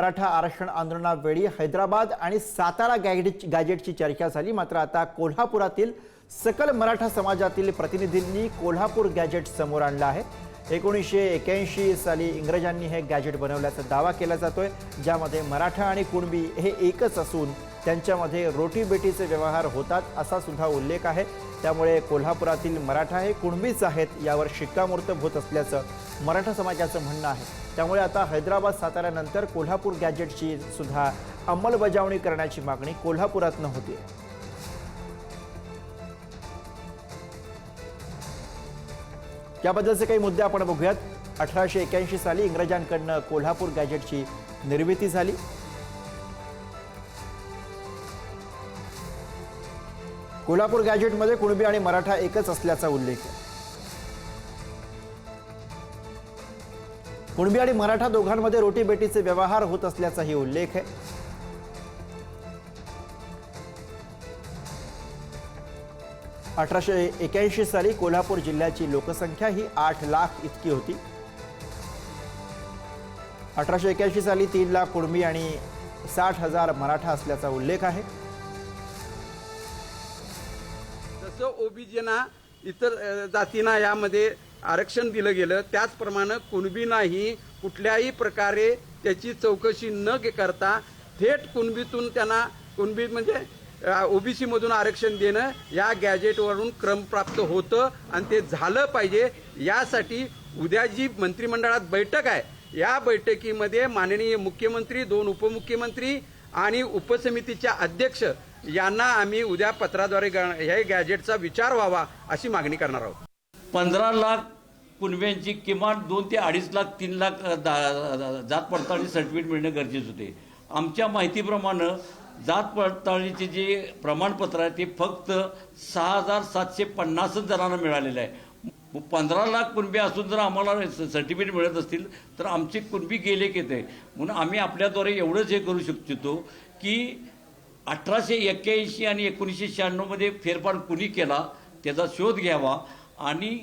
मराठा आरक्षण आंदोलनावेळी हैदराबाद आणि सातारा गॅजेटची चर्चा झाली। मात्र आता कोल्हापुरातील सकल मराठा समाजातील प्रतिनिधींनी कोल्हापूर गॅजेट समोर आणलं आहे। 1981 साली इंग्रजांनी हे गॅजेट बनवल्याचा दावा केला जातोय, ज्यामध्ये मराठा आणि कुणबी हे एकच असून त्यांच्यामध्ये रोटीबेटीचे व्यवहार होतात असा सुद्धा उल्लेख आहे। त्यामुळे कोल्हापुरातील मराठा हे कुणबीच आहेत यावर शिक्कामोर्तब होत असल्याचं मराठा समाजाचं म्हणणं आहे। त्यामुळे आता हैदराबाद साताऱ्यानंतर कोल्हापूर गॅजेटची सुद्धा अंमलबजावणी करण्याची मागणी कोल्हापुरातनं होती। याबद्दलचे काही मुद्दे आपण बघूयात। 1881 साली इंग्रजांकडून कोल्हापूर गॅजेटची निर्मिती झाली। कोल्हापूर गॅजेटमध्ये कुणबी आणि मराठा एकच असल्याचा उल्लेख आहे। कुणबी आणि मराठा दोघांमध्ये रोटीबेटीचे व्यवहार होत असल्याचाही उल्लेख आहे। – 1881 साली कोल्हापूर जिल्ह्याची लोकसंख्या ही 8 लाख इतकी होती। 1881 साली 3 लाख कुणबी आणि 60,000 मराठा असल्याचा उल्लेख आहे। जसं ओबीसीना इतर जातींना यामध्ये आरक्षण दिलं गेलं, त्याचप्रमाणे कुणबींनाही कुठल्याही प्रकारे त्याची चौकशी न करता थेट कुणबीतून त्यांना कुणबी म्हणजे ओबीसी मधून आरक्षण देणं या गॅजेटवरून क्रमप्राप्त होतं आणि ते झालं पाहिजे। यासाठी उद्या जी मंत्रिमंडळात बैठक आहे, या बैठकीमध्ये माननीय मुख्यमंत्री, 2 उपमुख्यमंत्री आणि उपसमितीच्या अध्यक्ष यांना आम्ही उद्या पत्राद्वारे हे गॅजेटचा विचार व्हावा अशी मागणी करणार आहोत। 15 लाख कुणब्यांची किमान 2 ते 2.5 लाख 3 लाख जात पडताळणी सर्टिफिकेट मिळणे गरजेचे होते। आमच्या माहितीप्रमाणे जात पडताळणीचे जे प्रमाणपत्र आहे ते फक्त 6,750 जणांना मिळालेलं आहे। 15 लाख कुणबी असून जर आम्हाला सर्टिफिकेट मिळत असतील तर आमचे कुणबी गेले किती। म्हणून आम्ही आपल्याद्वारे एवढंच हे करू शकतो की 1881 आणि 1996 मध्ये फेरफार कुणी केला त्याचा शोध घ्यावा आणि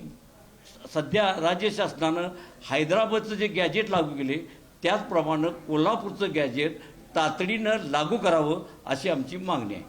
सध्या राज्य शासनानं हैदराबादचं जे गॅजेट लागू केले त्याचप्रमाणे कोल्हापूरचं गॅजेट तातडीनं लागू करावं अशी आमची मागणी आहे।